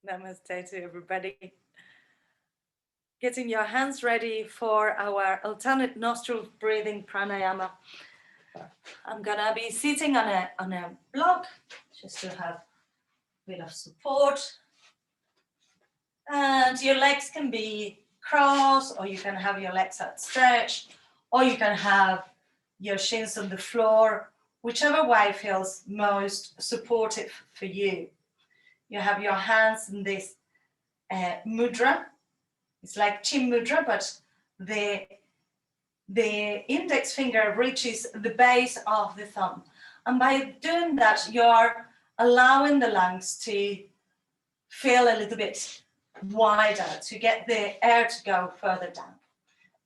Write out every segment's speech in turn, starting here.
Namaste to everybody. Getting your hands ready for our alternate nostril breathing pranayama. I'm gonna be sitting on a block just to have a bit of support. And your legs can be crossed, or you can have your legs outstretched, or you can have your shins on the floor, whichever way feels most supportive for you. You have your hands in this mudra. It's like chin mudra, but the index finger reaches the base of the thumb. And by doing that, you're allowing the lungs to feel a little bit wider, to get the air to go further down.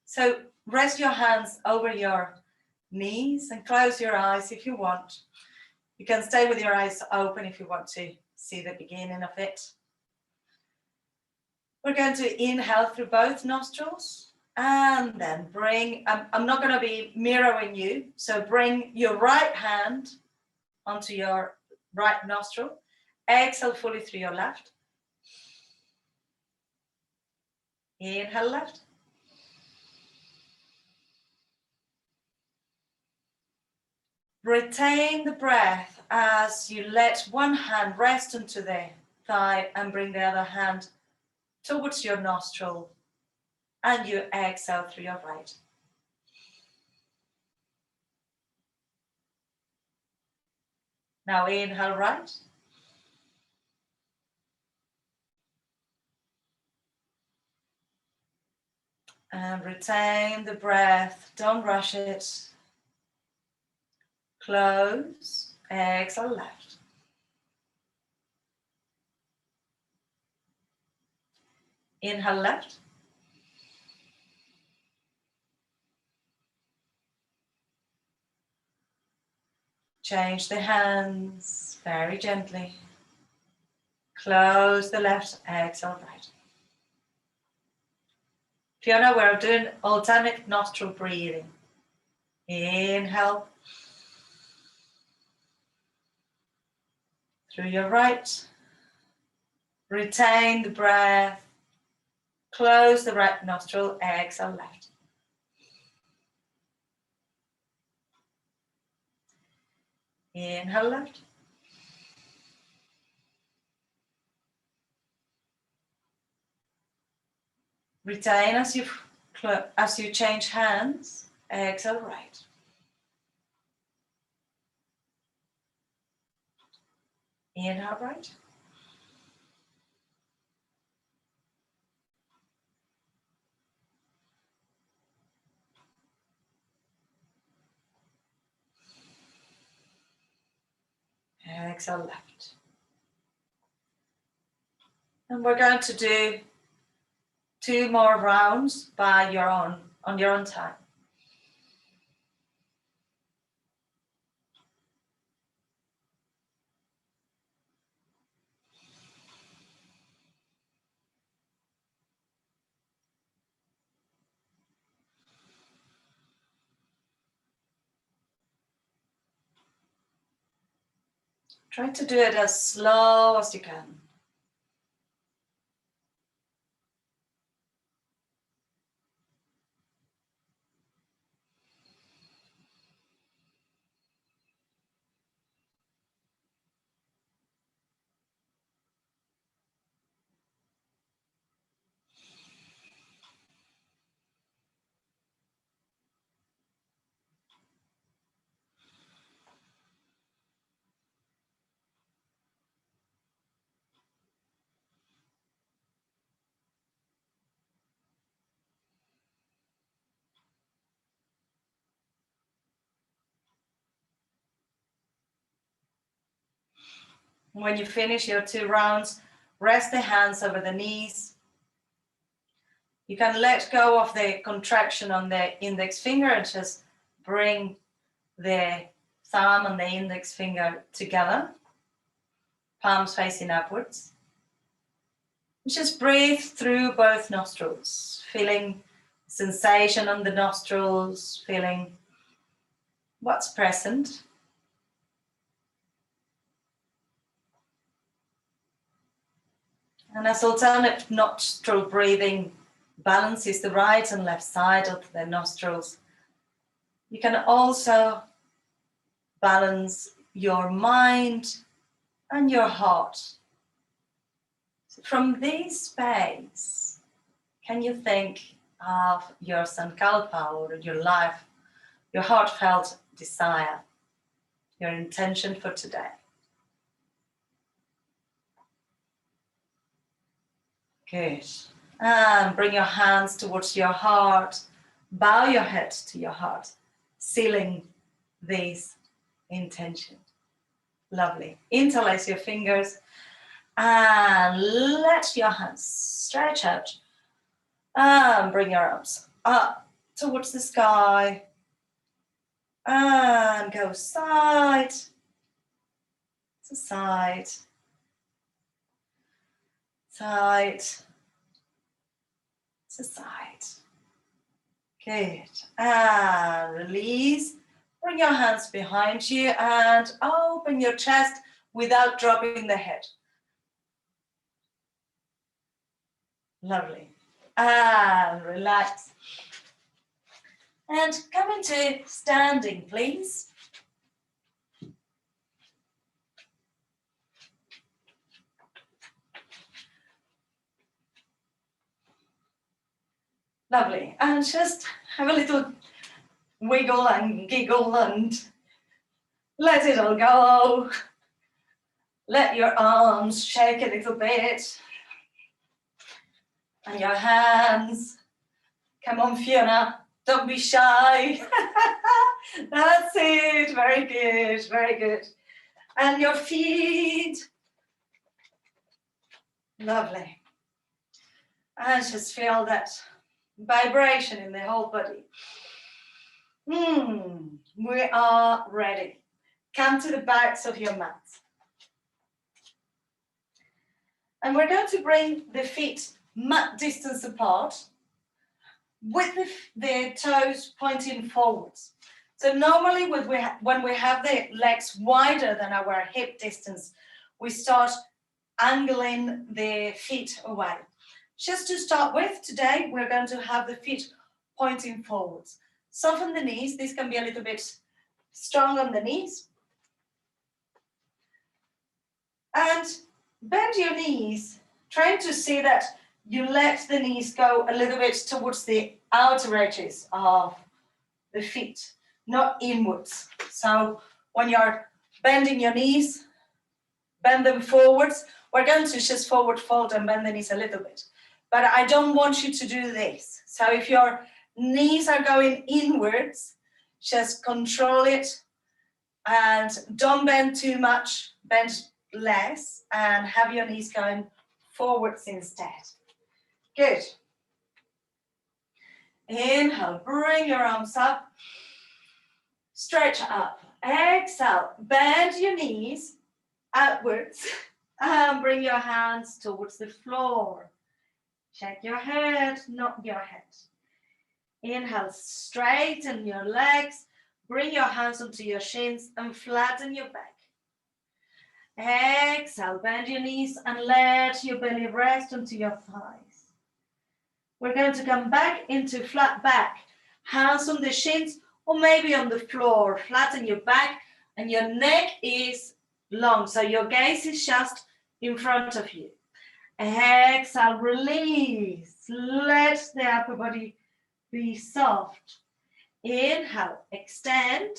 So rest your hands over your knees and close your eyes if you want. You can stay with your eyes open if you want to see the beginning of it. We're going to inhale through both nostrils and then bring, I'm not going to be mirroring you, so bring your right hand onto your right nostril. Exhale fully through your left. Inhale left. Retain the breath as you let one hand rest onto the thigh and bring the other hand towards your nostril, and you exhale through your right. Now inhale right. And retain the breath, don't rush it. Close, exhale left. Inhale left. Change the hands very gently. Close the left, exhale right. Fiona, we're doing alternate nostril breathing. Inhale through your right. Retain the breath. Close the right nostril, exhale left. Inhale left. Retain as you change hands, exhale right. Inhale right. Exhale left. And we're going to do 2 more rounds on your own time. Try to do it as slow as you can. When you finish your 2 rounds, rest the hands over the knees. You can let go of the contraction on the index finger and just bring the thumb and the index finger together, palms facing upwards. Just breathe through both nostrils, feeling sensation on the nostrils, feeling what's present. And as alternate nostril breathing balances the right and left side of the nostrils, you can also balance your mind and your heart. So from this space, can you think of your sankalpa or your life, your heartfelt desire, your intention for today? Good. And bring your hands towards your heart. Bow your head to your heart, sealing this intention. Lovely. Interlace your fingers and let your hands stretch out. And bring your arms up towards the sky. And go side to side. Side to side. Good. And release. Bring your hands behind you and open your chest without dropping the head. Lovely. And relax. And come into standing, please. Lovely. And just have a little wiggle and giggle and let it all go. Let your arms shake a little bit. And your hands. Come on, Fiona. Don't be shy. That's it. Very good. Very good. And your feet. Lovely. And just feel that vibration in the whole body. We are ready. Come to the backs of your mat. And we're going to bring the feet mat distance apart with the toes pointing forwards. So normally when we have the legs wider than our hip distance, we start angling the feet away. Just to start with, today we're going to have the feet pointing forwards. Soften the knees. This can be a little bit strong on the knees. And bend your knees, trying to see that you let the knees go a little bit towards the outer edges of the feet, not inwards. So when you're bending your knees, bend them forwards. We're going to just forward fold and bend the knees a little bit. But I don't want you to do this. So if your knees are going inwards, just control it and don't bend too much, bend less and have your knees going forwards instead. Good. Inhale, bring your arms up, stretch up. Exhale, bend your knees outwards and bring your hands towards the floor. Check your head, not your head. Inhale, straighten your legs, bring your hands onto your shins and flatten your back. Exhale, bend your knees and let your belly rest onto your thighs. We're going to come back into flat back, hands on the shins or maybe on the floor. Flatten your back and your neck is long, so your gaze is just in front of you. Exhale, release. Let the upper body be soft. Inhale, extend.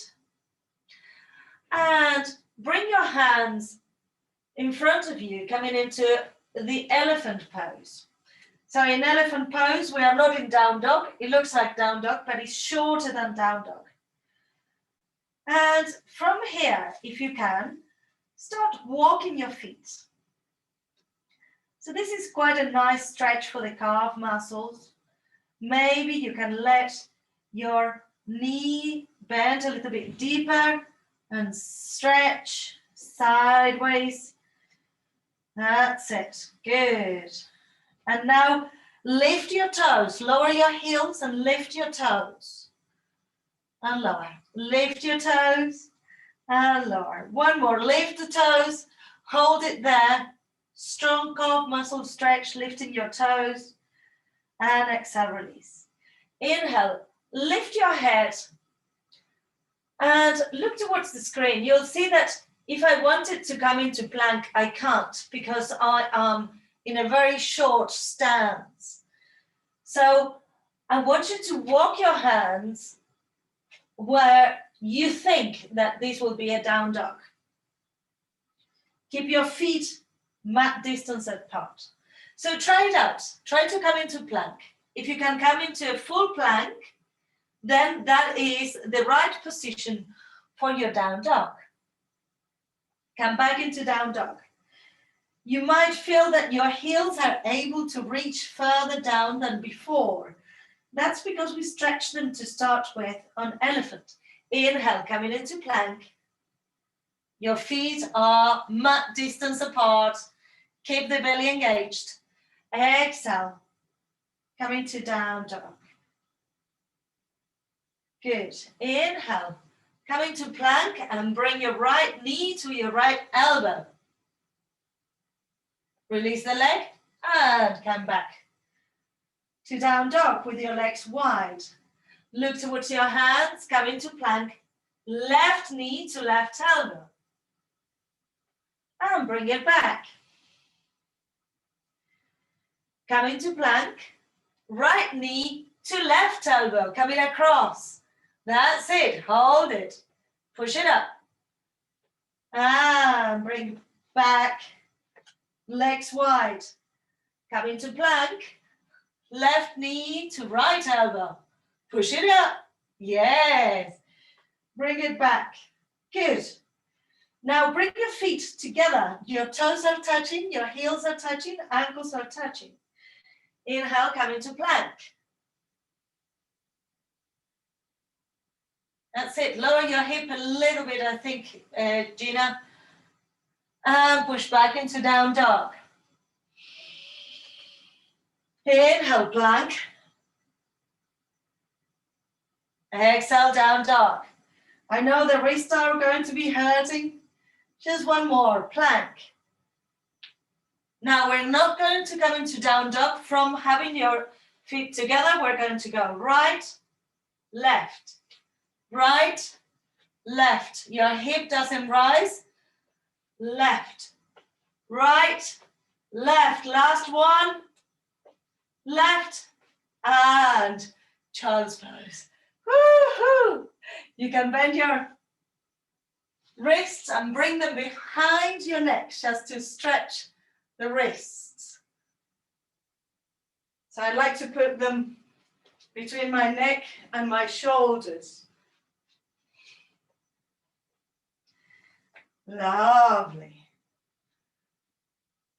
And bring your hands in front of you, coming into the elephant pose. So in elephant pose, we are not in down dog. It looks like down dog, but it's shorter than down dog. And from here, if you can, start walking your feet. So this is quite a nice stretch for the calf muscles. Maybe you can let your knee bend a little bit deeper and stretch sideways. That's it. Good. And now lift your toes. Lower your heels and lift your toes. And lower. Lift your toes and lower. One more. Lift the toes. Hold it there. Strong calf muscle stretch, lifting your toes. And exhale, release. Inhale, lift your head and look towards the screen. You'll see that if I wanted to come into plank, I can't because I am in a very short stance. So I want you to walk your hands where you think that this will be a down dog. Keep your feet mat distance apart. So try it out. Try to come into plank. If you can come into a full plank, then that is the right position for your down dog. Come back into down dog. You might feel that your heels are able to reach further down than before. That's because we stretch them to start with on elephant. Inhale, coming into plank. Your feet are mat distance apart. Keep the belly engaged. Exhale, coming to down dog. Good. Inhale, coming to plank and bring your right knee to your right elbow. Release the leg and come back to down dog with your legs wide. Look towards your hands, come into plank, left knee to left elbow. And bring it back. Come into plank, right knee to left elbow, coming across. That's it, hold it. Push it up. And bring back, legs wide. Come into plank, left knee to right elbow. Push it up. Yes. Bring it back. Good. Now bring your feet together. Your toes are touching, your heels are touching, ankles are touching. Inhale, come into plank. That's it. Lower your hip a little bit, I think, Gina. And push back into down dog. Inhale, plank. Exhale, down dog. I know the wrists are going to be hurting. Just one more, plank. Now we're not going to come into down dog from having your feet together. We're going to go right, left, right, left. Your hip doesn't rise. Left, right, left. Last one. Left and child's pose. Woo-hoo! You can bend your wrists and bring them behind your neck just to stretch the wrists. So I like to put them between my neck and my shoulders. Lovely.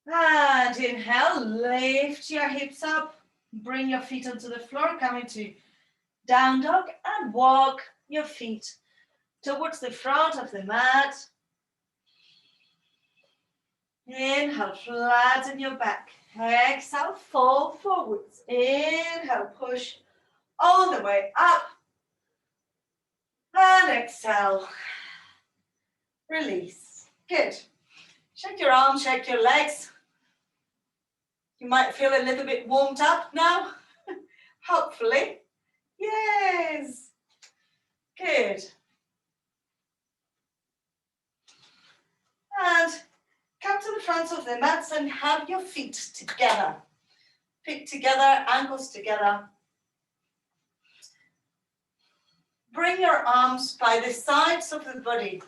And inhale, lift your hips up, bring your feet onto the floor, come into down dog and walk your feet towards the front of the mat. Inhale, flatten your back. Exhale, fall forwards. Inhale, push all the way up. And exhale, release. Good. Shake your arms, shake your legs. You might feel a little bit warmed up now, hopefully. Yes. Good. And come to the front of the mats and have your feet together. Feet together, ankles together. Bring your arms by the sides of the body.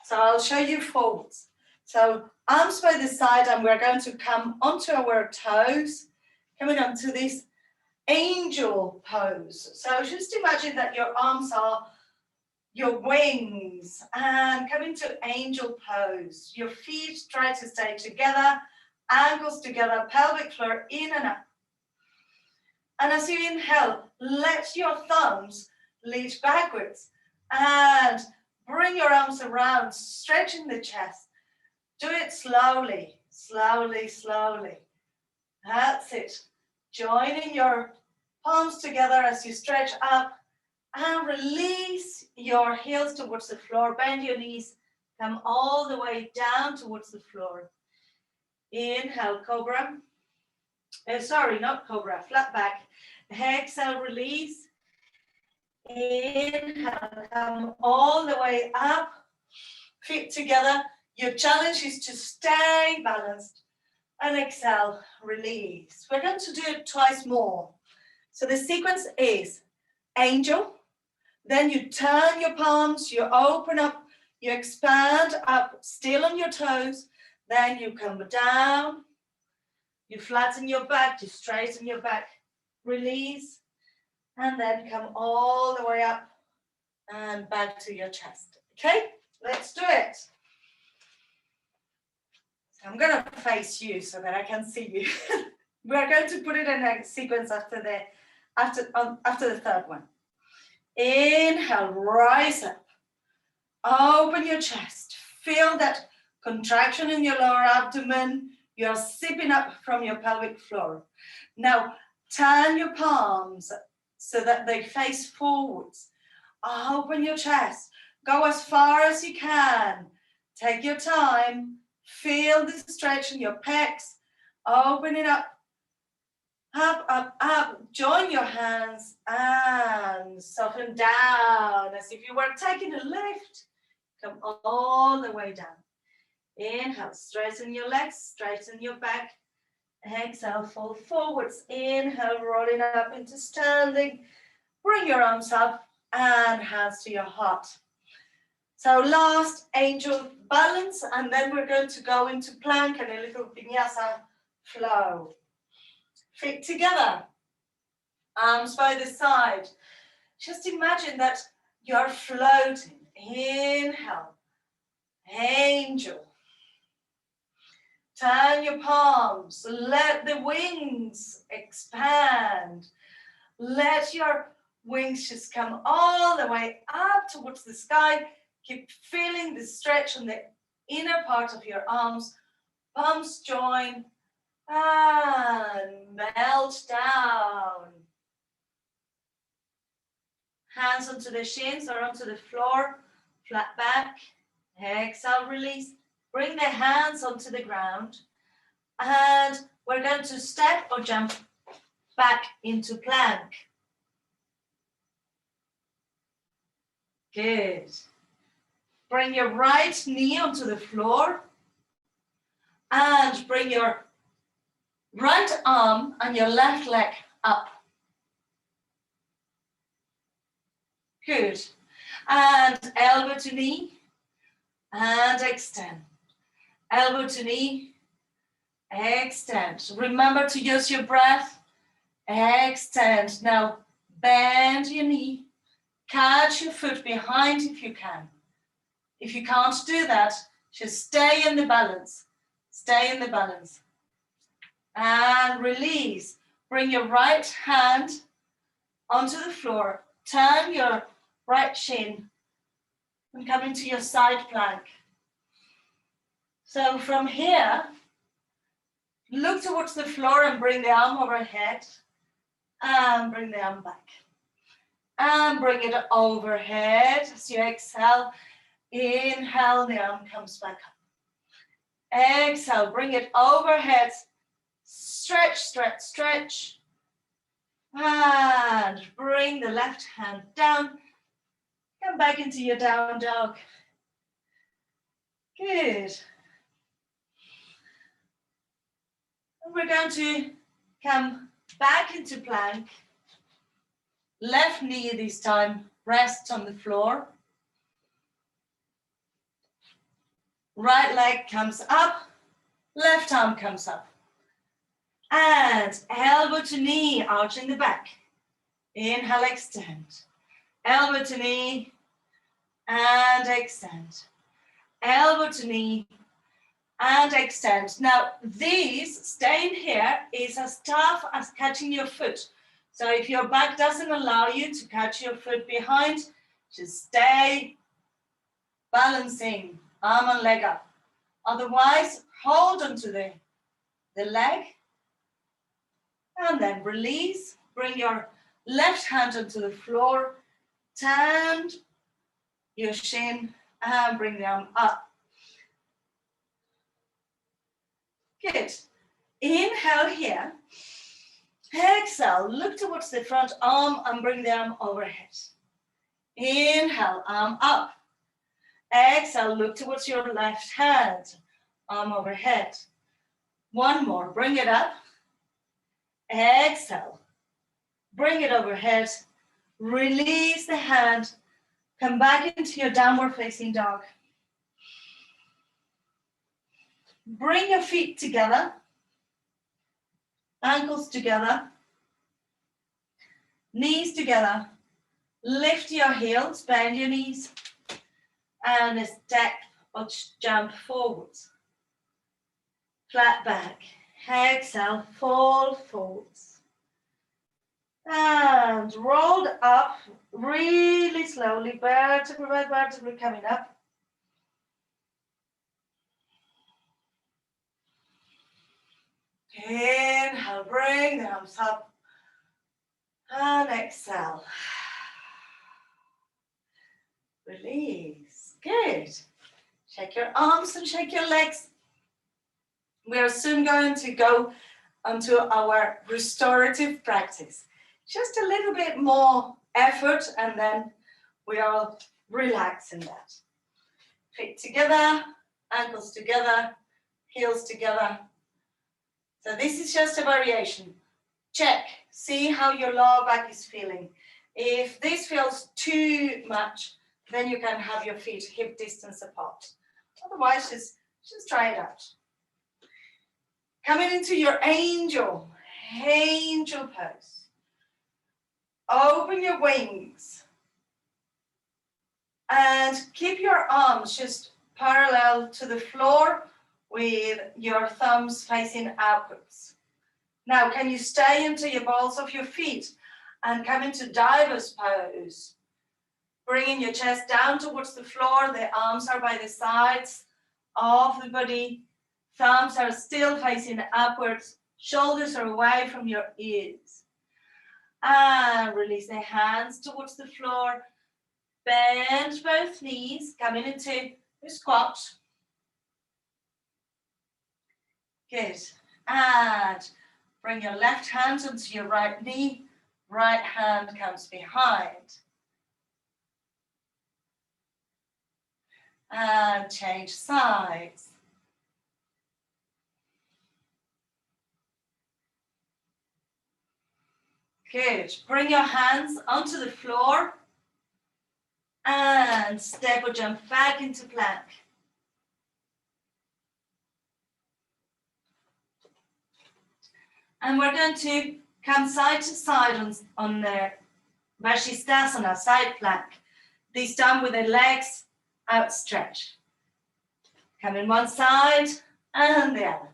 So I'll show you forwards. So arms by the side, and we're going to come onto our toes, coming onto this angel pose. So just imagine that your arms are your wings and come into angel pose. Your feet try to stay together, ankles together, pelvic floor in and up. And as you inhale, let your thumbs lead backwards and bring your arms around, stretching the chest. Do it slowly, slowly, slowly. That's it. Joining your palms together as you stretch up and release your heels towards the floor. Bend your knees, come all the way down towards the floor. Inhale, cobra. Sorry, not cobra, flat back. Exhale, release. Inhale, come all the way up. Feet together. Your challenge is to stay balanced. And exhale, release. We're going to do it twice more. So the sequence is angel. Then you turn your palms, you open up, you expand up, still on your toes. Then you come down, you flatten your back, you straighten your back, release, and then come all the way up and back to your chest. Okay, let's do it. So I'm going to face you so that I can see you. We're going to put it in a sequence after the third one. Inhale, rise up. Open your chest. Feel that contraction in your lower abdomen. You're sipping up from your pelvic floor. Now, turn your palms so that they face forwards. Open your chest. Go as far as you can. Take your time. Feel the stretch in your pecs. Open it up. Up, up, up. Join your hands and soften down as if you were taking a lift. Come all the way down. Inhale, straighten your legs, straighten your back. Exhale, fall forwards. Inhale, rolling up into standing. Bring your arms up and hands to your heart. So last, angel balance, and then we're going to go into plank and a little vinyasa flow. Feet together, arms by the side. Just imagine that you're floating. Inhale, angel. Turn your palms, let the wings expand. Let your wings just come all the way up towards the sky. Keep feeling the stretch on the inner part of your arms. Palms join and melt down. Hands onto the shins or onto the floor, flat back. Exhale, release. Bring the hands onto the ground. And we're going to step or jump back into plank. Good. Bring your right knee onto the floor. And bring your right arm and your left leg up. Good. And elbow to knee. And extend. Elbow to knee. Extend. Remember to use your breath. Extend. Now bend your knee. Catch your foot behind if you can. If you can't do that, just stay in the balance. Stay in the balance. And release. Bring your right hand onto the floor. Turn your right shin and come into your side plank. So from here, look towards the floor and bring the arm overhead. And bring the arm back. And bring it overhead. As you exhale, inhale, the arm comes back up. Exhale, bring it overhead. Stretch, stretch, stretch. And bring the left hand down. Come back into your down dog. Good. And we're going to come back into plank. Left knee this time rests on the floor. Right leg comes up. Left arm comes up. And elbow to knee, arching the back. Inhale, extend. Elbow to knee and extend. Elbow to knee and extend. Now, this staying here is as tough as catching your foot. So if your back doesn't allow you to catch your foot behind, just stay balancing, arm and leg up. Otherwise, hold onto the leg and then release. Bring your left hand onto the floor, turn your shin and bring the arm up. Good. Inhale here. Exhale, look towards the front arm and bring the arm overhead. Inhale, arm up. Exhale, look towards your left hand, arm overhead. One more, bring it up. Exhale, bring it overhead. Release the hand. Come back into your downward facing dog. Bring your feet together. Ankles together. Knees together. Lift your heels, bend your knees. And a step or jump forwards. Flat back. Exhale, fall forwards. And rolled up really slowly, vertebra by vertebra coming up. Inhale, bring the arms up. And exhale. Release. Good. Shake your arms and shake your legs. We are soon going to go onto our restorative practice. Just a little bit more effort and then we are relaxing that. Feet together, ankles together, heels together. So this is just a variation. Check, see how your lower back is feeling. If this feels too much, then you can have your feet hip distance apart. Otherwise, just try it out. Coming into your angel pose. Open your wings. And keep your arms just parallel to the floor with your thumbs facing outwards. Now, can you stay into your balls of your feet and come into diver's pose? Bringing your chest down towards the floor, the arms are by the sides of the body, thumbs are still facing upwards, shoulders are away from your ears. And release the hands towards the floor, bend both knees, coming into the squat. Good. And bring your left hand onto your right knee, right hand comes behind. And change sides. Good. Bring your hands onto the floor and step or jump back into plank. And we're going to come side to side on the Vashisthasana, side plank. This time with the legs outstretched. Come in one side and the other.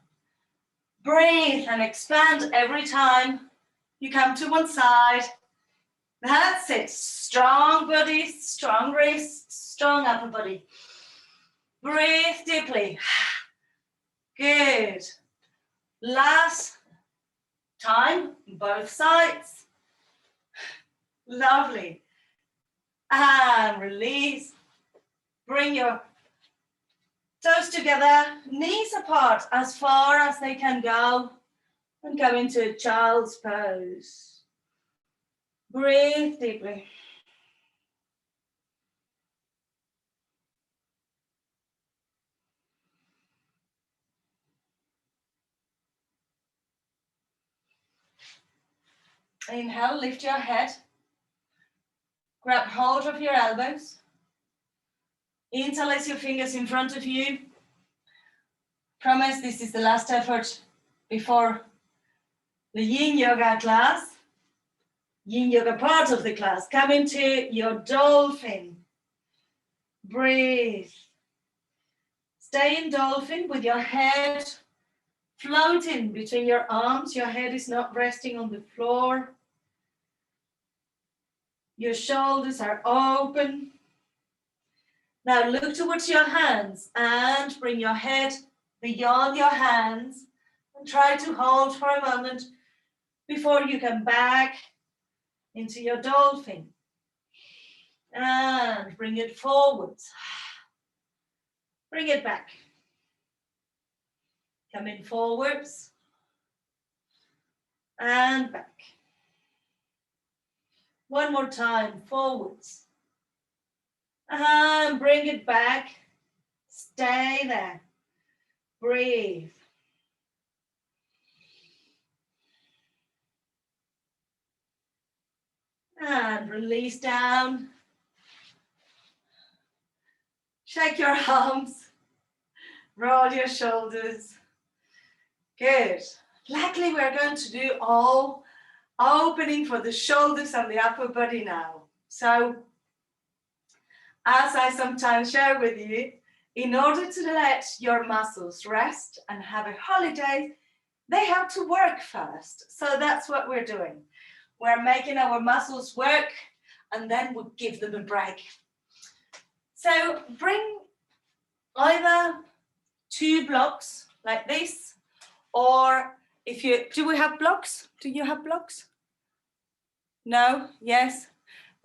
Breathe and expand every time you come to one side. That's it. Strong body, strong wrists, strong upper body. Breathe deeply. Good. Last time, both sides. Lovely. And release. Bring your toes together, knees apart as far as they can go, and go into child's pose. Breathe deeply. Inhale, lift your head. Grab hold of your elbows. Interlace your fingers in front of you. Promise this is the last effort before the Yin Yoga class. Yin Yoga part of the class. Come into your dolphin. Breathe. Stay in dolphin with your head floating between your arms. Your head is not resting on the floor. Your shoulders are open. Now look towards your hands and bring your head beyond your hands and try to hold for a moment before you come back into your dolphin. And bring it forwards. Bring it back. Coming forwards and back. One more time, forwards. And bring it back. Stay there. Breathe. And release down. Shake your arms. Roll your shoulders. Good. Luckily, we're going to do all opening for the shoulders and the upper body now. So, as I sometimes share with you, in order to let your muscles rest and have a holiday, they have to work first. So that's what we're doing. We're making our muscles work and then we'll give them a break. So bring either 2 blocks like this, or do we have blocks? Do you have blocks? No? Yes?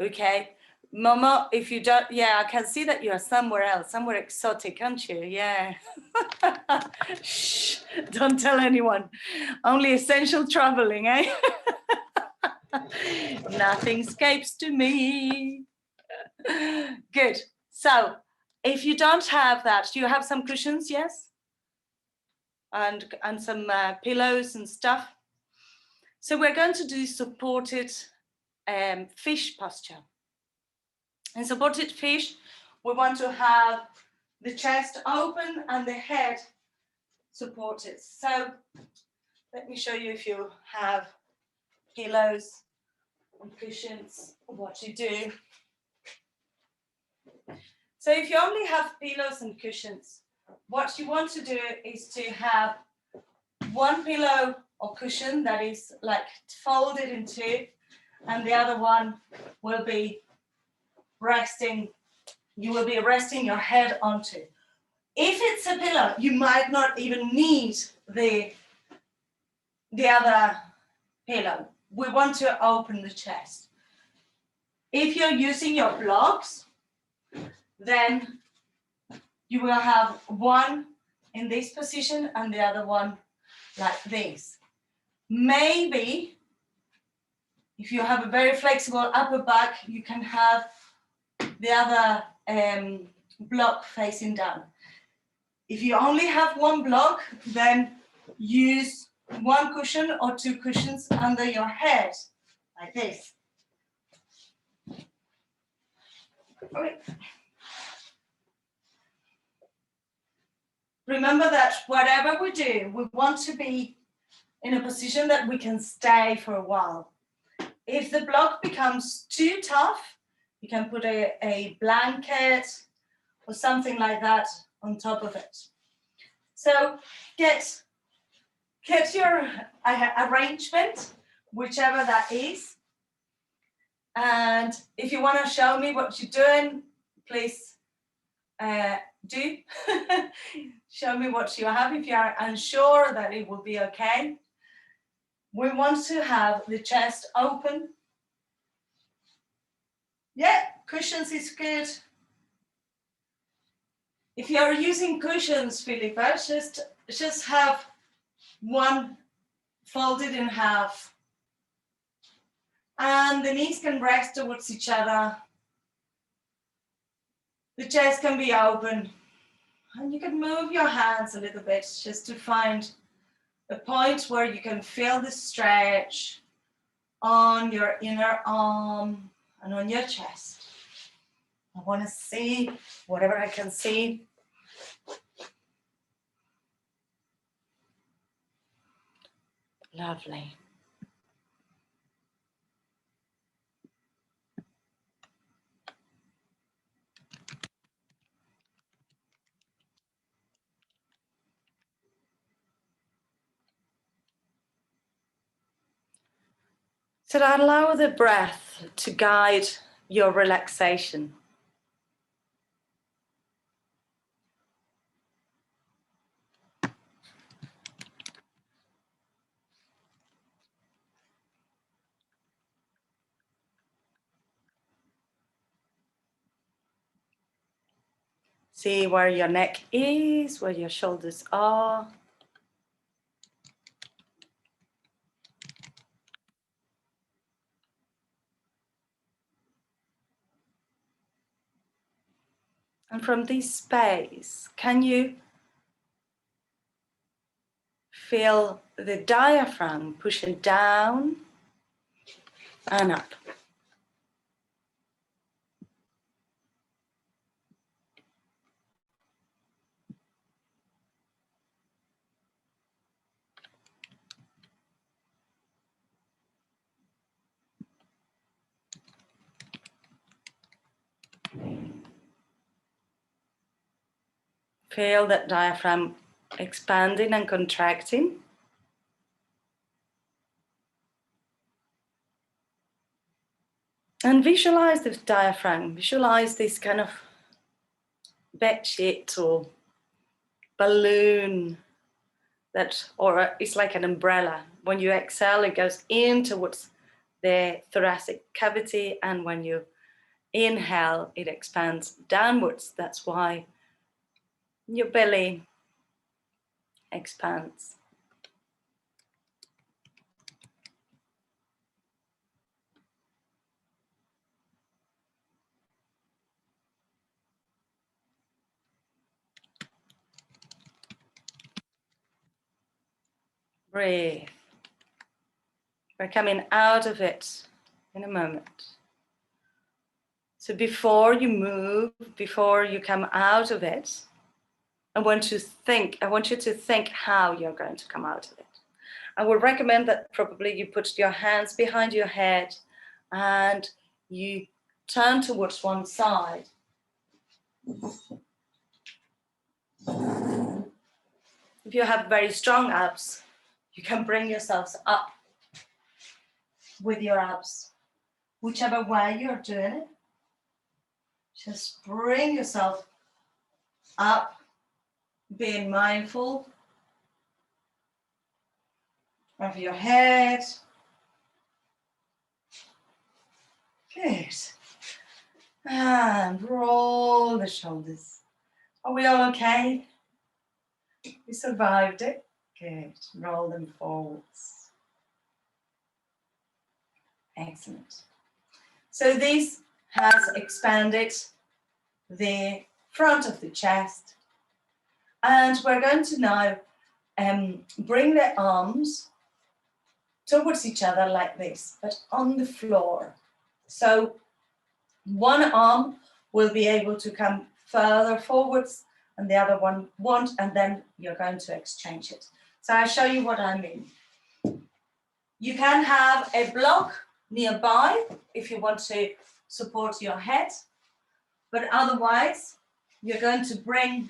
Okay. Mama, if you don't, yeah, I can see that you are somewhere else, somewhere exotic, aren't you? Yeah. Shh, don't tell anyone. Only essential traveling, eh? Nothing escapes to me. Good. So, if you don't have that, do you have some cushions? Yes? And some pillows and stuff. So we're going to do supported fish posture. In supported fish, we want to have the chest open and the head supported. So let me show you, if you have pillows and cushions, what you do. So if you only have pillows and cushions, what you want to do is to have one pillow or cushion that is like folded in 2, and the other one will be resting. You will be resting your head onto. If it's a pillow, you might not even need the other pillow. We want to open the chest. If you're using your blocks, then you will have one in this position and the other one like this. Maybe if you have a very flexible upper back, you can have the other block facing down. If you only have one block, then use one cushion or 2 cushions under your head, like this. Okay. Remember that whatever we do, we want to be in a position that we can stay for a while. If the block becomes too tough, you can put a blanket or something like that on top of it. So get your arrangement, whichever that is. And if you want to show me what you're doing, please do. Show me what you have if you are unsure that it will be okay. We want to have the chest open. Yeah, cushions is good. If you are using cushions, Philippa, just have one folded in half. And the knees can rest towards each other. The chest can be open. And you can move your hands a little bit just to find a point where you can feel the stretch on your inner arm and on your chest. I want to see whatever I can see. Lovely. So allow the breath to guide your relaxation. See where your neck is, where your shoulders are. And from this space, can you feel the diaphragm pushing down and up? Feel that diaphragm expanding and contracting. And visualize the diaphragm, visualize this kind of bed sheet or balloon or it's like an umbrella. When you exhale, it goes in towards the thoracic cavity, and when you inhale, it expands downwards. That's why your belly expands. Breathe. We're coming out of it in a moment. So before you move, before you come out of it, I want you to think how you're going to come out of it. I would recommend that probably you put your hands behind your head and you turn towards one side. If you have very strong abs, you can bring yourselves up with your abs. Whichever way you're doing it, just bring yourself up, being mindful of your head. Good. And roll the shoulders. Are we all okay? We survived it. Good. Roll them forwards. Excellent. So this has expanded the front of the chest. And we're going to now bring the arms towards each other like this, but on the floor. So one arm will be able to come further forwards and the other one won't, and then you're going to exchange it. So I'll show you what I mean. You can have a block nearby if you want to support your head, but otherwise you're going to bring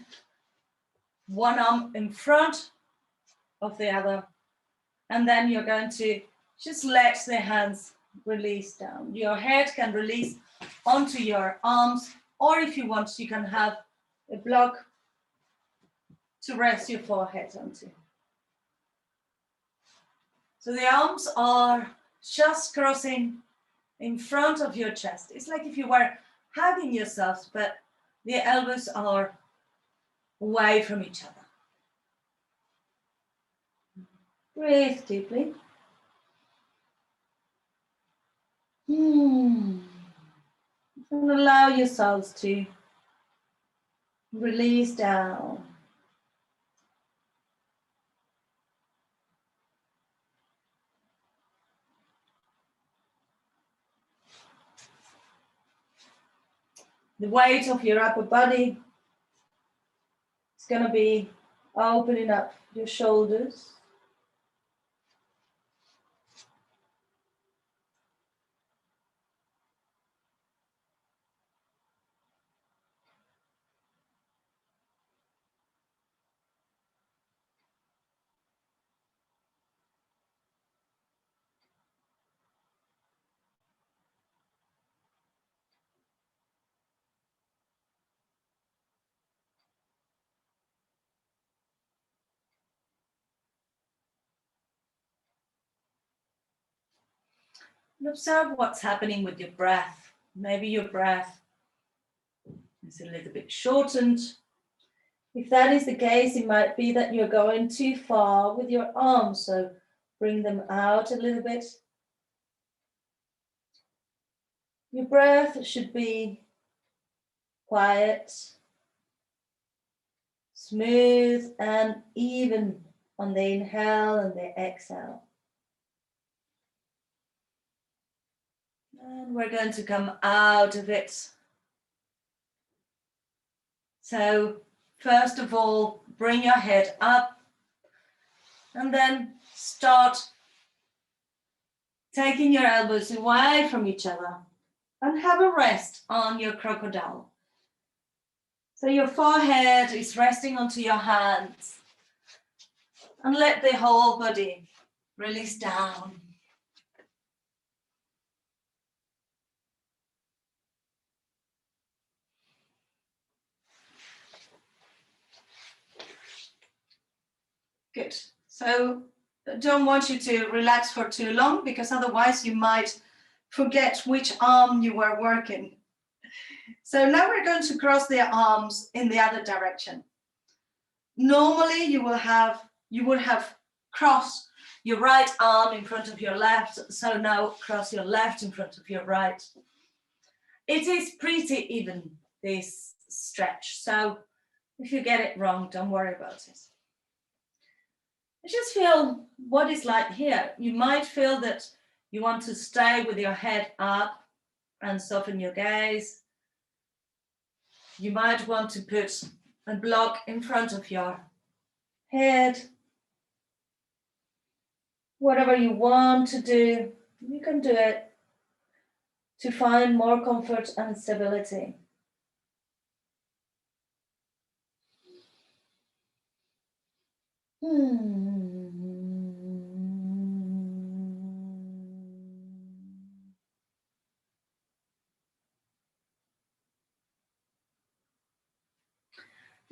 one arm in front of the other, and then you're going to just let the hands release down. Your head can release onto your arms, or if you want, you can have a block to rest your forehead onto. So the arms are just crossing in front of your chest. It's like if you were hugging yourselves, but the elbows are away from each other. Breathe deeply. And allow yourselves to release down. The weight of your upper body is going to be opening up your shoulders. And observe what's happening with your breath. Maybe your breath is a little bit shortened. If that is the case, it might be that you're going too far with your arms, so bring them out a little bit. Your breath should be quiet, Smooth and even on the inhale and the exhale. And we're going to come out of it. So first of all, bring your head up and then start taking your elbows away from each other and have a rest on your crocodile. So your forehead is resting onto your hands and let the whole body release down. Good. So I don't want you to relax for too long because otherwise you might forget which arm you were working. So now we're going to cross the arms in the other direction. Normally you would have crossed your right arm in front of your left. So now cross your left in front of your right. It is pretty even, this stretch. So if you get it wrong, don't worry about it. Just feel what it's like here. You might feel that you want to stay with your head up and soften your gaze. You might want to put a block in front of your head. Whatever you want to do, you can do it to find more comfort and stability.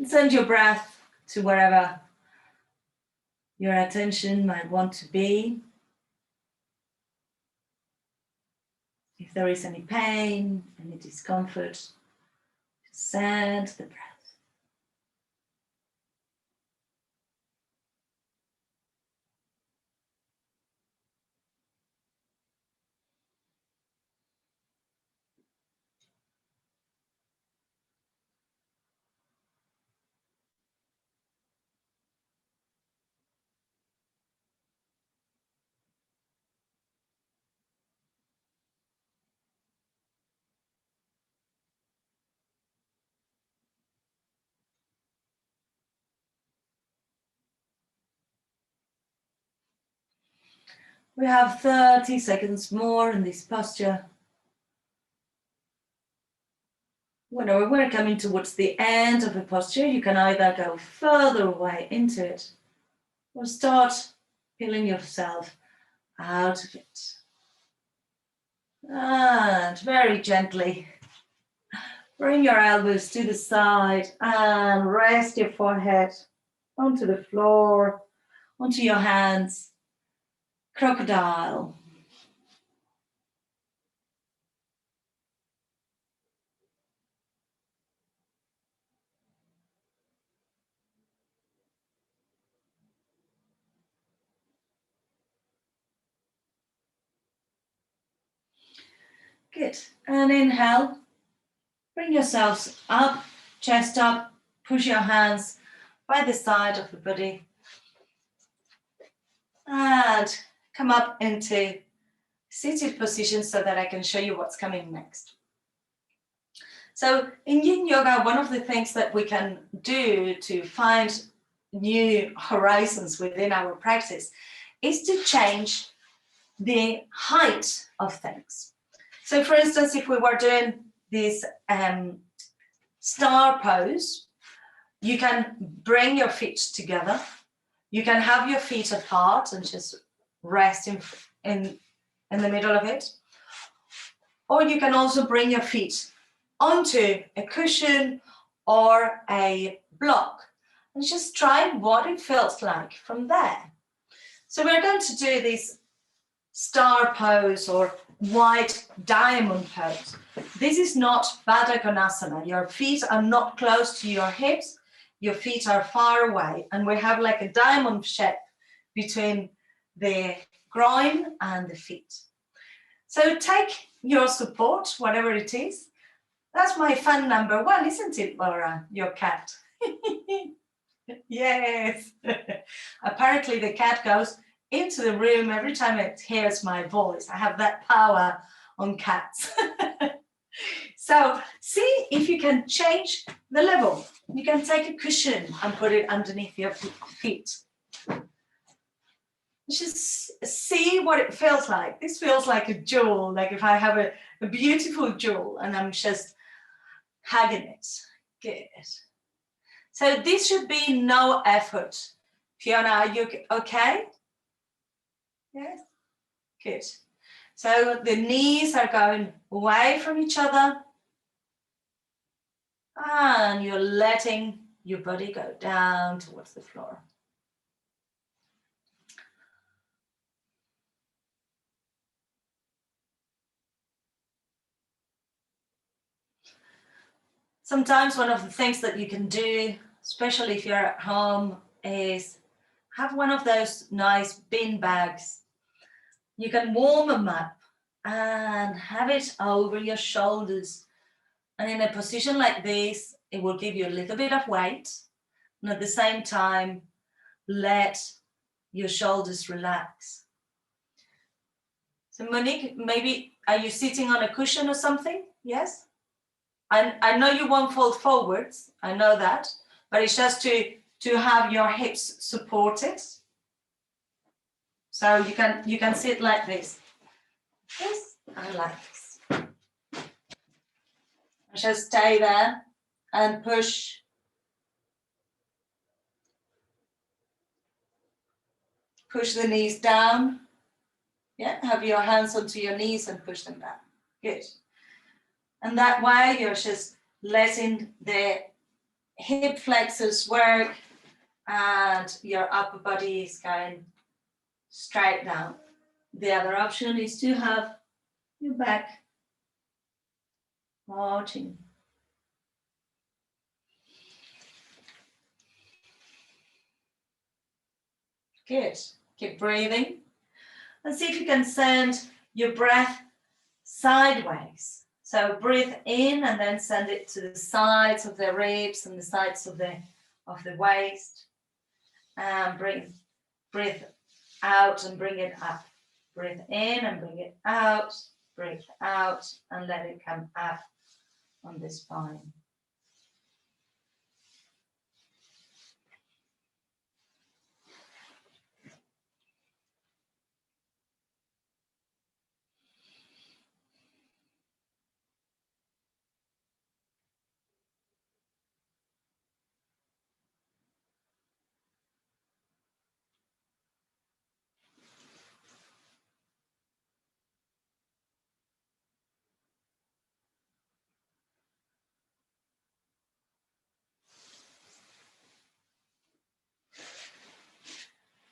And send your breath to wherever your attention might want to be. If there is any pain, any discomfort, send the breath. We have 30 seconds more in this posture. Whenever we're coming towards the end of a posture, you can either go further away into it or start peeling yourself out of it. And very gently bring your elbows to the side and rest your forehead onto the floor, onto your hands. Crocodile. Good. And inhale. Bring yourselves up, chest up, push your hands by the side of the body. And come up into seated position so that I can show you what's coming next. So in Yin Yoga, one of the things that we can do to find new horizons within our practice is to change the height of things. So for instance, if we were doing this star pose, you can bring your feet together. You can have your feet apart and just rest in the middle of it. Or you can also bring your feet onto a cushion or a block and just try what it feels like from there. So we're going to do this star pose or white diamond pose. This is not Baddha Konasana. Your feet are not close to your hips. Your feet are far away. And we have like a diamond shape between the groin and the feet. So take your support, whatever it is. That's my fun number one, isn't it, Laura? Your cat. Yes. Apparently the cat goes into the room every time it hears my voice. I have that power on cats. So see if you can change the level. You can take a cushion and put it underneath your feet. Just see what it feels like. This feels like a jewel, like if I have a beautiful jewel and I'm just hugging it. Good. So this should be no effort. Fiona, are you okay? Yes. Good. So the knees are going away from each other and you're letting your body go down towards the floor. Sometimes one of the things that you can do, especially if you're at home, is have one of those nice bin bags. You can warm them up and have it over your shoulders. And in a position like this, it will give you a little bit of weight. And at the same time, let your shoulders relax. So Monique, maybe, are you sitting on a cushion or something? Yes? I know you won't fold forwards, I know that, but it's just to have your hips supported. So you can sit like this. Yes, I like this. Just stay there and push. Push the knees down. Yeah, have your hands onto your knees and push them down. Good. And that way you're just letting the hip flexors work and your upper body is going straight down. The other option is to have your back arching. Good. Keep breathing. And see if you can send your breath sideways. So breathe in and then send it to the sides of the ribs and the sides of the waist. And breathe out and bring it up. Breathe in and bring it out. Breathe out and let it come up on the spine.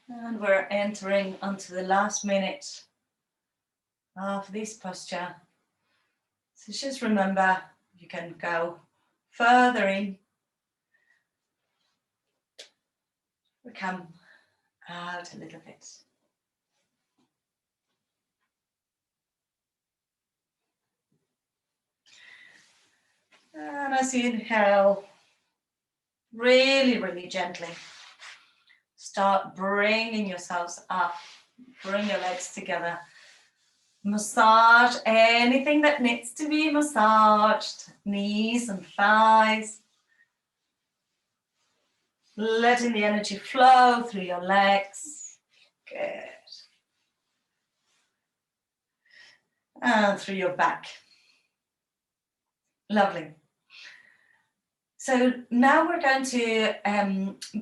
And we're entering onto the last minute of this posture. So just remember, you can go further in, or come out a little bit. And as you inhale, really, really gently, start bringing yourselves up, bring your legs together. Massage anything that needs to be massaged, knees and thighs. Letting the energy flow through your legs. Good. And through your back. Lovely. So now we're going to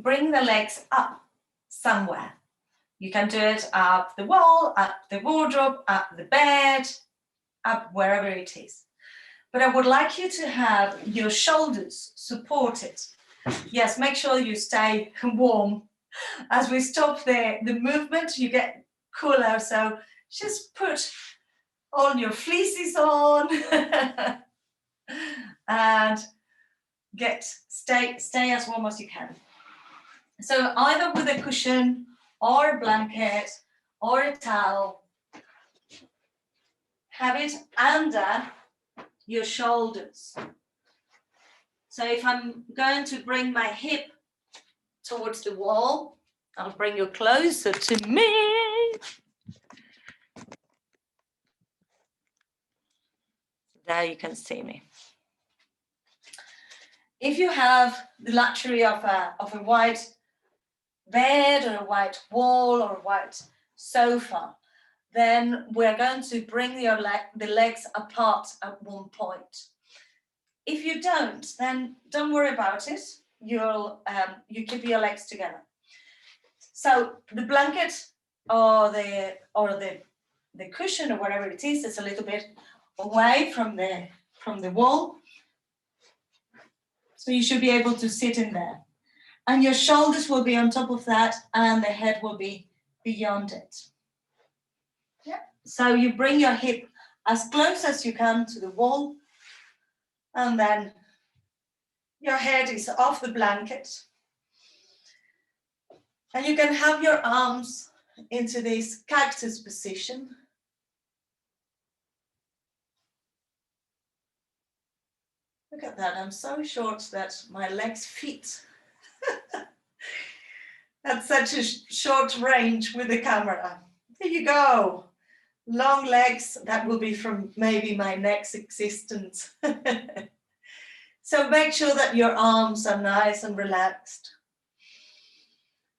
bring the legs up somewhere. You can do it up the wall, up the wardrobe, up the bed, up wherever it is. But I would like you to have your shoulders supported. Yes, make sure you stay warm. As we stop the movement, you get cooler. So just put all your fleeces on and stay as warm as you can. So either with a cushion or a blanket or a towel, have it under your shoulders. So if I'm going to bring my hip towards the wall. I'll bring you closer to me. There you can see me. If you have the luxury of a white bed or a white wall or a white sofa, then we're going to bring the legs apart at one point. If you don't, then don't worry about it. You keep your legs together. So the blanket or the cushion or whatever it is a little bit away from the wall. So you should be able to sit in there. And your shoulders will be on top of that and the head will be beyond it. Yeah. So you bring your hip as close as you can to the wall, and then your head is off the blanket. And you can have your arms into this cactus position. Look at that, I'm so short that my legs fit. That's such a short range with the camera. There you go. Long legs, that will be from maybe my next existence. So make sure that your arms are nice and relaxed.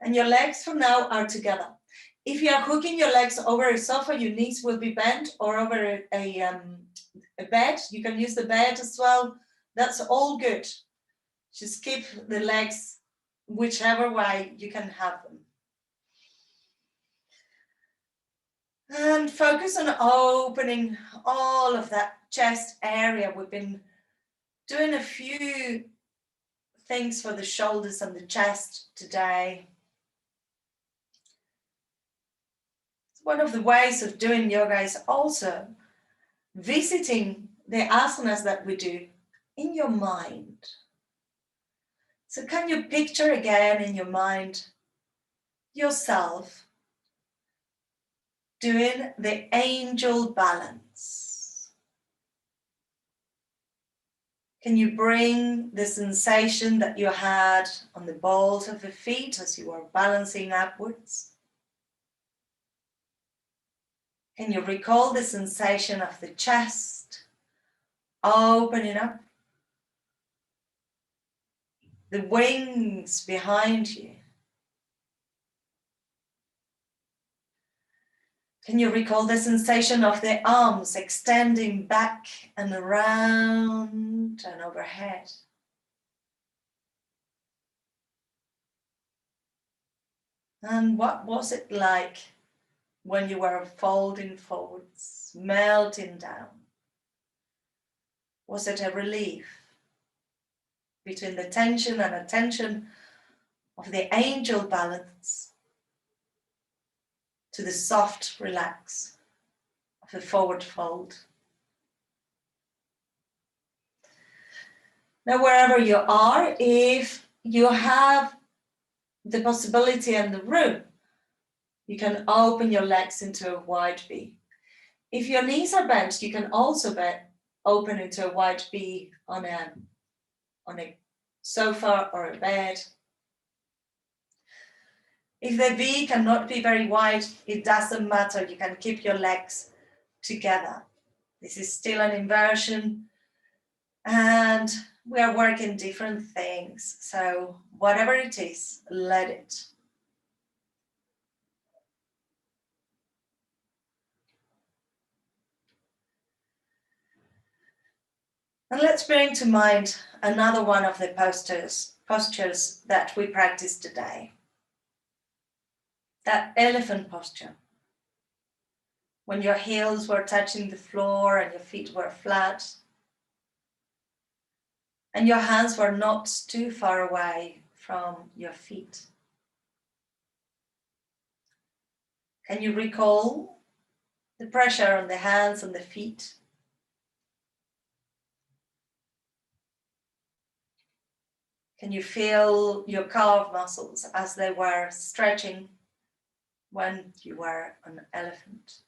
And your legs for now are together. If you are hooking your legs over a sofa, your knees will be bent, or over a bed. You can use the bed as well. That's all good. Just keep the legs whichever way you can have them. And focus on opening all of that chest area. We've been doing a few things for the shoulders and the chest today. One of the ways of doing yoga is also visiting the asanas that we do in your mind. So can you picture again in your mind yourself doing the angel balance? Can you bring the sensation that you had on the balls of the feet as you were balancing upwards? Can you recall the sensation of the chest opening up? The wings behind you. Can you recall the sensation of the arms extending back and around and overhead? And what was it like when you were folding forwards, melting down? Was it a relief between the tension and attention of the angel balance to the soft relax of the forward fold? Now, wherever you are, if you have the possibility and the room, you can open your legs into a wide V. If your knees are bent, you can also open into a wide V on a sofa or a bed. If the V cannot be very wide, it doesn't matter. You can keep your legs together. This is still an inversion, and we are working different things. So whatever it is, let it. And let's bring to mind another one of the postures that we practiced today. That elephant posture. When your heels were touching the floor and your feet were flat. And your hands were not too far away from your feet. Can you recall the pressure on the hands and the feet? Can you feel your calf muscles as they were stretching when you were an elephant?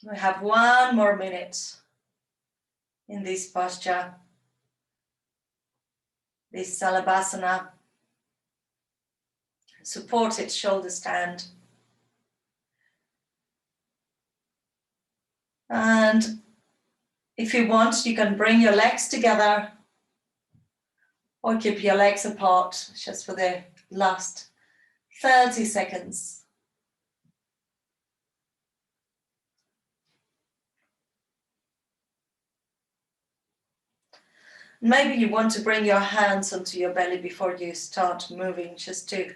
We have 1 more minute in this posture, this Salabhasana, supported shoulder stand. And if you want, you can bring your legs together or keep your legs apart just for the last 30 seconds. Maybe you want to bring your hands onto your belly before you start moving, just to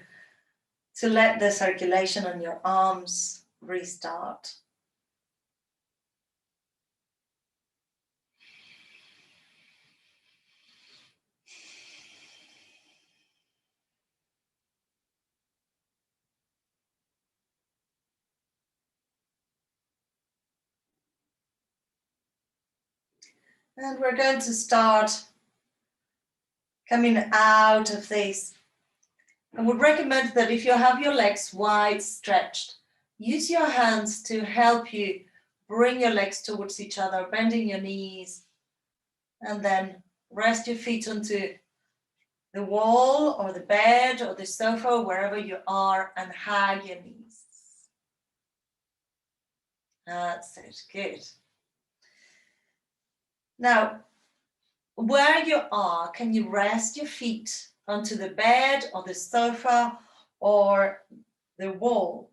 let the circulation on your arms restart. And we're going to start coming out of this. I would recommend that if you have your legs wide stretched, use your hands to help you bring your legs towards each other, bending your knees, and then rest your feet onto the wall or the bed or the sofa, wherever you are, and hug your knees. That's it, good. Now, where you are, can you rest your feet onto the bed or the sofa or the wall?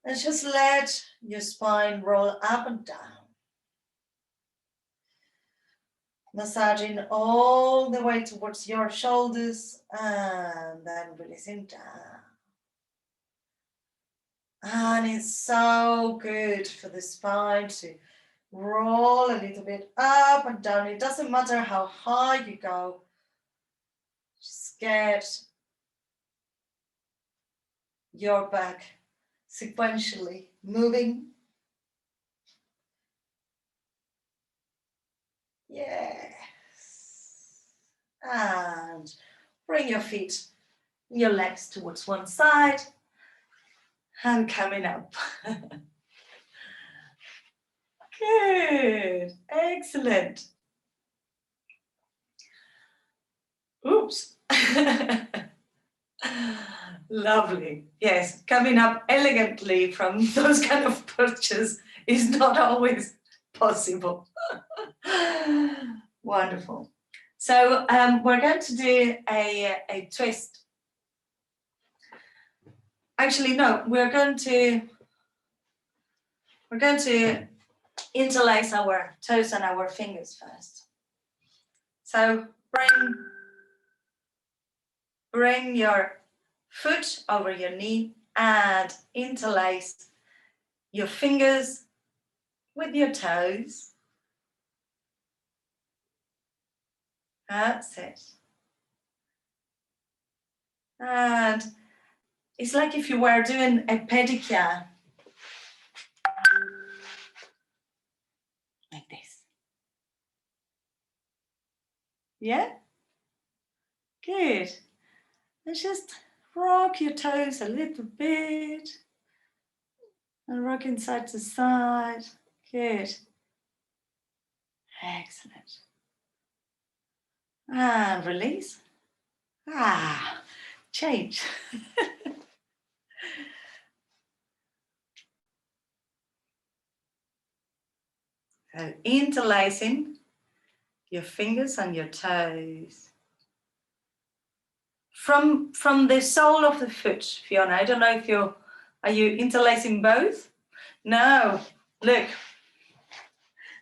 And just let your spine roll up and down. Massaging all the way towards your shoulders and then releasing down. And it's so good for the spine to roll a little bit up and down. It doesn't matter how high you go. Just get your back sequentially moving. Yes. And bring your feet, your legs towards one side and coming up. Good. Excellent. Oops. Lovely. Yes, coming up elegantly from those kind of postures is not always possible. Wonderful. So we're going to do a twist. Actually, no, we're going to interlace our toes and our fingers first. So bring your foot over your knee and interlace your fingers with your toes. That's it. And it's like if you were doing a pedicure. Like this. Yeah? Good. And just rock your toes a little bit. And rocking side to side. Good. Excellent. And release. Change. So interlacing your fingers and your toes. From the sole of the foot, Fiona, I don't know if are you interlacing both? No, look.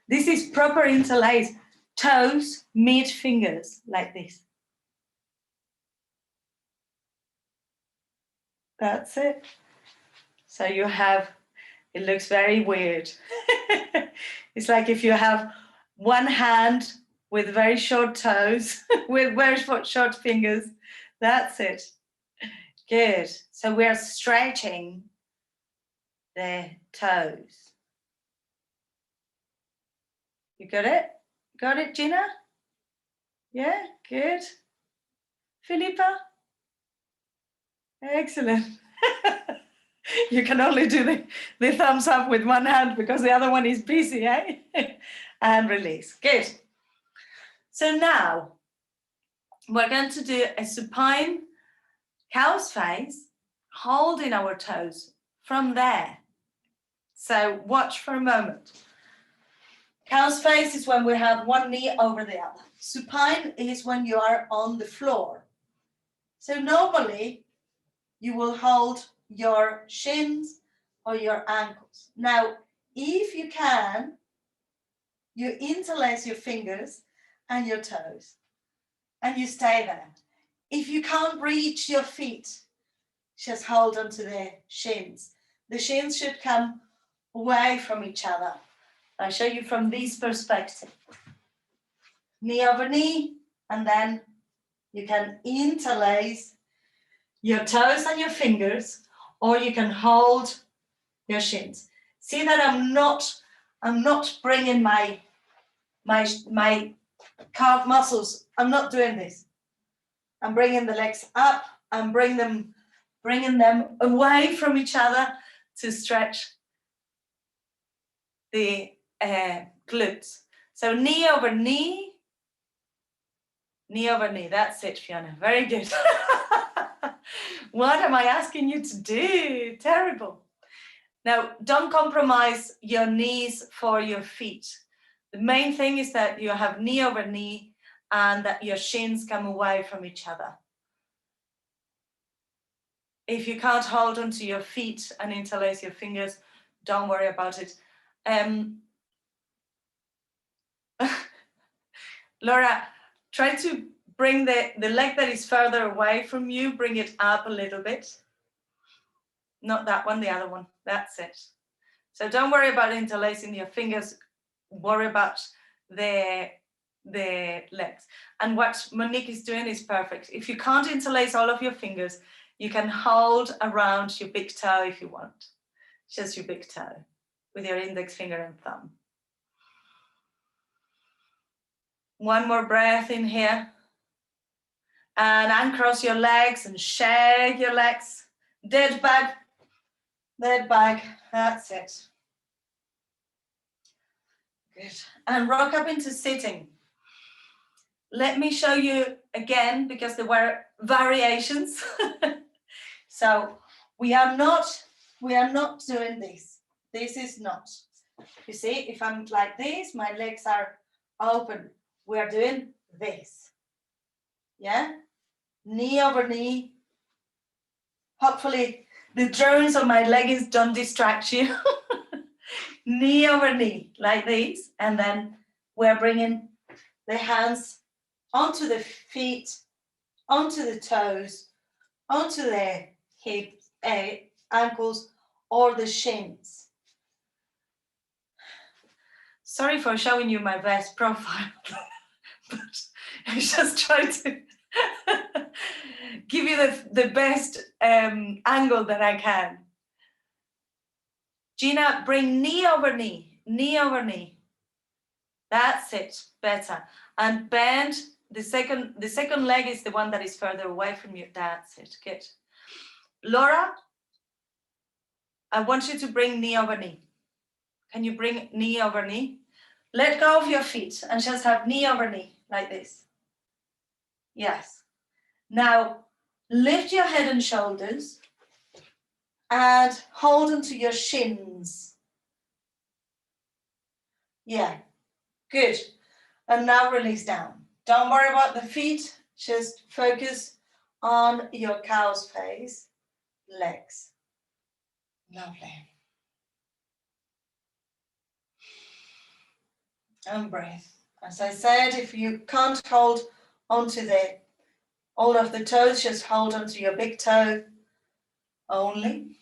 This is proper interlace. Toes, mid fingers, like this. That's it. So you have, it looks very weird. It's like if you have one hand with very short toes, with very short fingers. That's it. Good. So we're stretching the toes. You got it? Got it, Gina? Yeah, good. Philippa? Excellent. You can only do the thumbs up with one hand because the other one is busy, eh? And release. Good. So now we're going to do a supine cow's face, holding our toes from there. So watch for a moment. Cow's face is when we have one knee over the other. Supine is when you are on the floor. So normally you will hold your shins or your ankles. Now, if you can, you interlace your fingers and your toes and you stay there. If you can't reach your feet, just hold onto the shins. The shins should come away from each other. I'll show you from this perspective. Knee over knee, and then you can interlace your toes and your fingers, or you can hold your shins. See that I'm not bringing my calf muscles. I'm not doing this. I'm bringing the legs up and bringing them away from each other to stretch the glutes. So knee over knee, knee over knee. That's it, Fiona. Very good. What am I asking you to do? Terrible. Now, don't compromise your knees for your feet. The main thing is that you have knee over knee and that your shins come away from each other. If you can't hold onto your feet and interlace your fingers, don't worry about it. Laura, try to bring the leg that is further away from you, bring it up a little bit. Not that one, the other one. That's it. So don't worry about interlacing your fingers. Worry about the legs. And what Monique is doing is perfect. If you can't interlace all of your fingers, you can hold around your big toe if you want. Just your big toe with your index finger and thumb. One more breath in here. And uncross your legs and shake your legs. Dead back. That's it. Good. And rock up into sitting. Let me show you again, because there were variations. So we are not doing this. This is not. You see, if I'm like this, my legs are open. We are doing this. Yeah? Knee over knee. Hopefully the drones on my leggings don't distract you. Knee over knee, like this. And then we're bringing the hands onto the feet, onto the toes, onto the hips, ankles, or the shins. Sorry for showing you my best profile, but I just try to give you the best angle that I can. Gina, bring knee over knee, knee over knee. That's it, better. And bend, the second leg is the one that is further away from you. That's it, good. Laura, I want you to bring knee over knee. Can you bring knee over knee? Let go of your feet and just have knee over knee, like this. Yes. Now, lift your head and shoulders and hold onto your shins. Yeah, good. And now release down. Don't worry about the feet, just focus on your cow's face, legs. Lovely. And breathe. As I said, if you can't hold onto all of the toes, just hold onto your big toe only.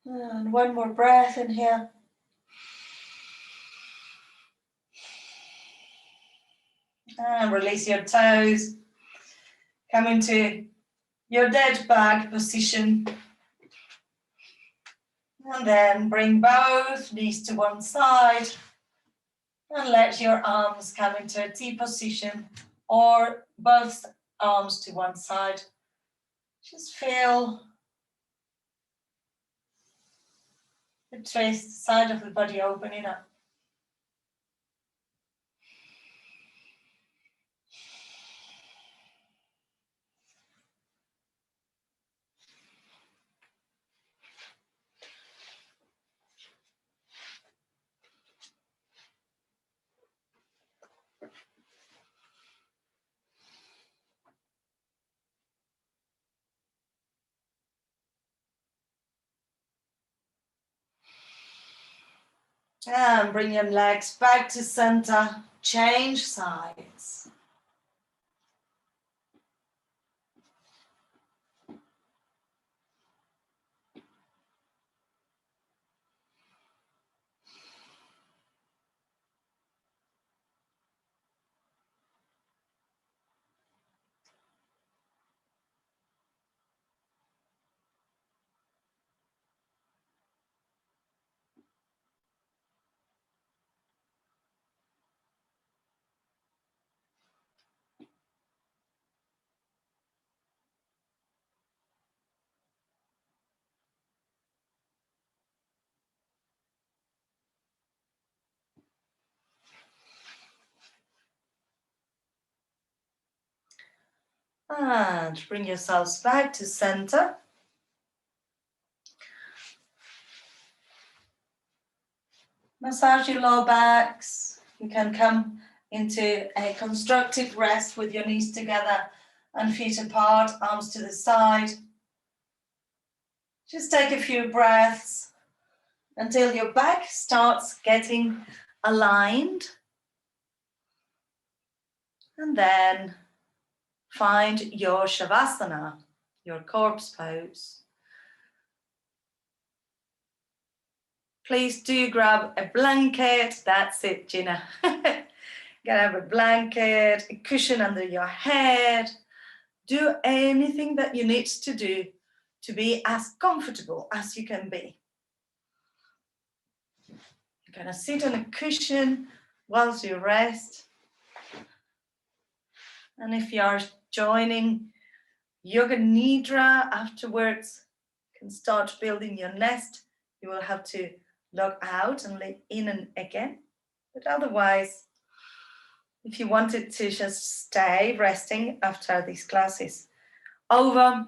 And one more breath in here. And release your toes. Come into your dead bag position. And then bring both knees to one side and let your arms come into a T position or both arms to one side. Just feel the twist, side of the body opening up. And bring your legs back to center. Change sides. And bring yourselves back to center. Massage your lower backs. You can come into a constructive rest with your knees together and feet apart, arms to the side. Just take a few breaths until your back starts getting aligned. And then find your Shavasana, your corpse pose. Please do grab a blanket. That's it, Gina. Grab a blanket, a cushion under your head. Do anything that you need to do to be as comfortable as you can be. You're going to sit on a cushion whilst you rest. And if you are joining Yoga Nidra afterwards, you can start building your nest. You will have to log out and lay in and again. But otherwise, if you wanted to just stay resting after these classes over,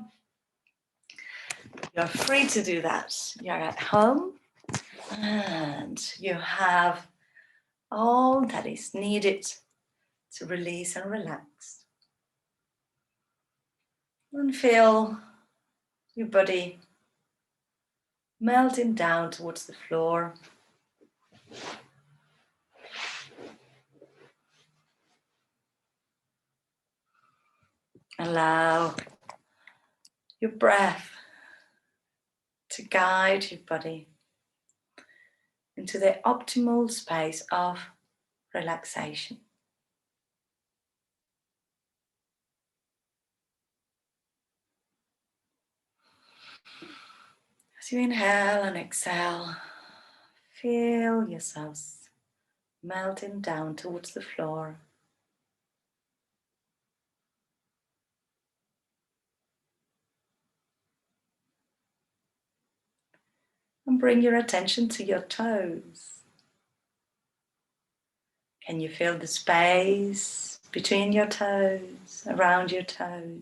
you're free to do that. You're at home and you have all that is needed to release and relax. And feel your body melting down towards the floor. Allow your breath to guide your body into the optimal space of relaxation. As you inhale and exhale, feel yourselves melting down towards the floor. And bring your attention to your toes. Can you feel the space between your toes, around your toes?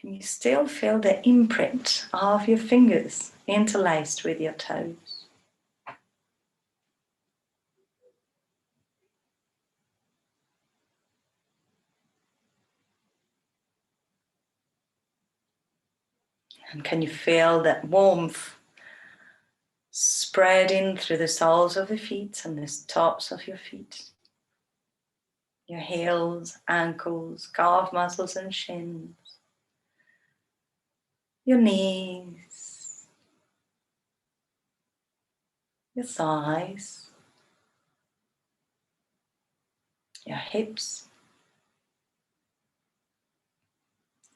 Can you still feel the imprint of your fingers interlaced with your toes? And can you feel that warmth spreading through the soles of the feet and the tops of your feet? Your heels, ankles, calf muscles and shins. Your knees. Your thighs. Your hips.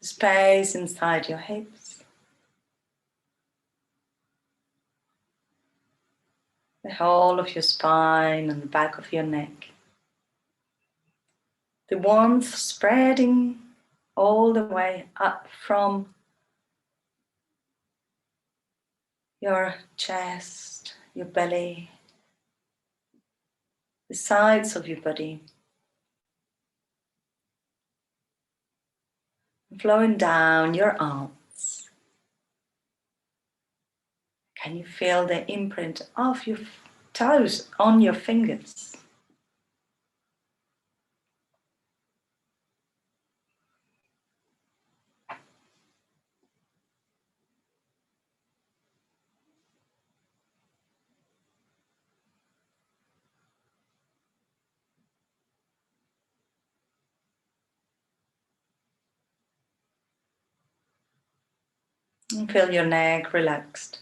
The space inside your hips. the whole of your spine and the back of your neck. The warmth spreading all the way up from your chest, your belly, the sides of your body, and flowing down your arms. Can you feel the imprint of your toes on your fingers? And feel your neck relaxed.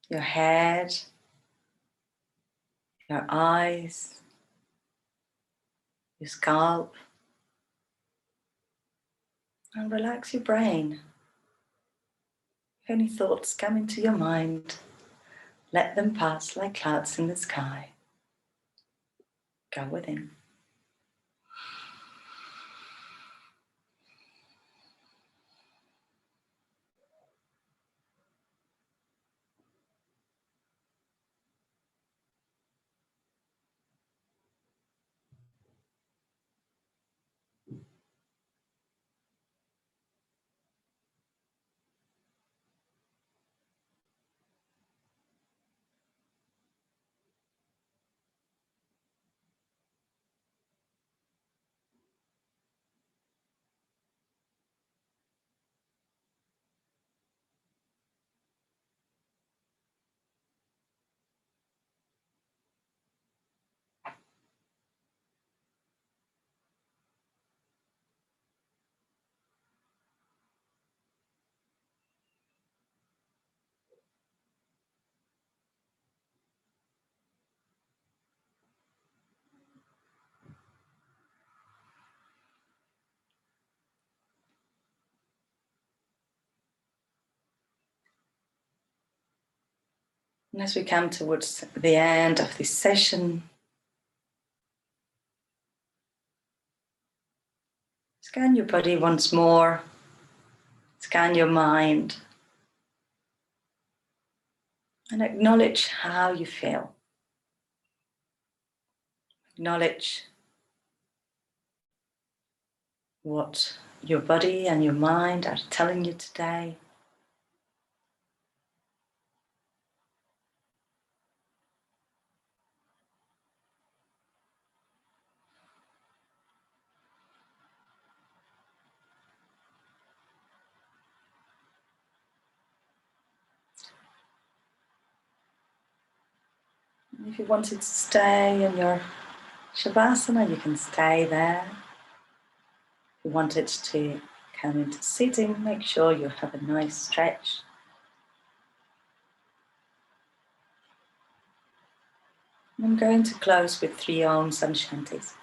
Your head, your eyes, your scalp. And relax your brain. If any thoughts come into your mind, let them pass like clouds in the sky. Go within. And as we come towards the end of this session, scan your body once more, scan your mind, and acknowledge how you feel. Acknowledge what your body and your mind are telling you today. If you wanted to stay in your Shavasana, you can stay there. If you wanted to come into sitting, make sure you have a nice stretch. I'm going to close with 3 Oms and Shantis.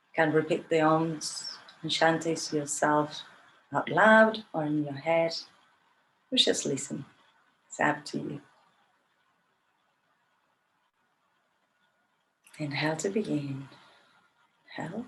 You can repeat the Oms and Shantis yourself out loud or in your head, or just listen. It's up to you. Inhale to begin. Inhale.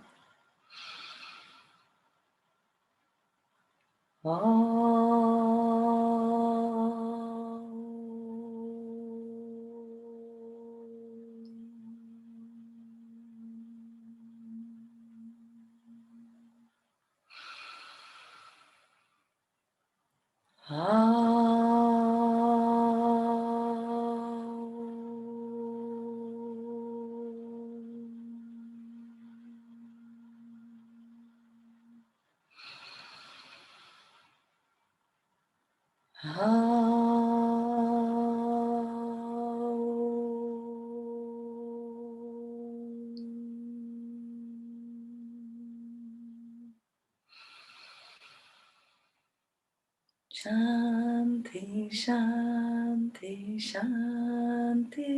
Shanti, Shanti, Shanti.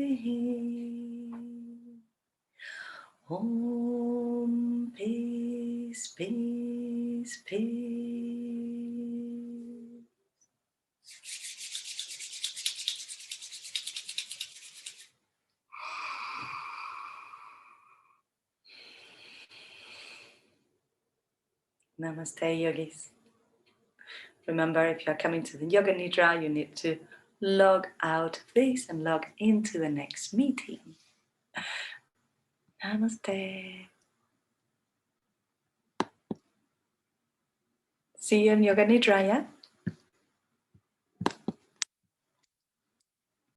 Om, peace, peace, peace. Namaste, yogis. Remember, if you're coming to the Yoga Nidra, you need to log out of this and log into the next meeting. Namaste. See you in Yoga Nidra, yeah?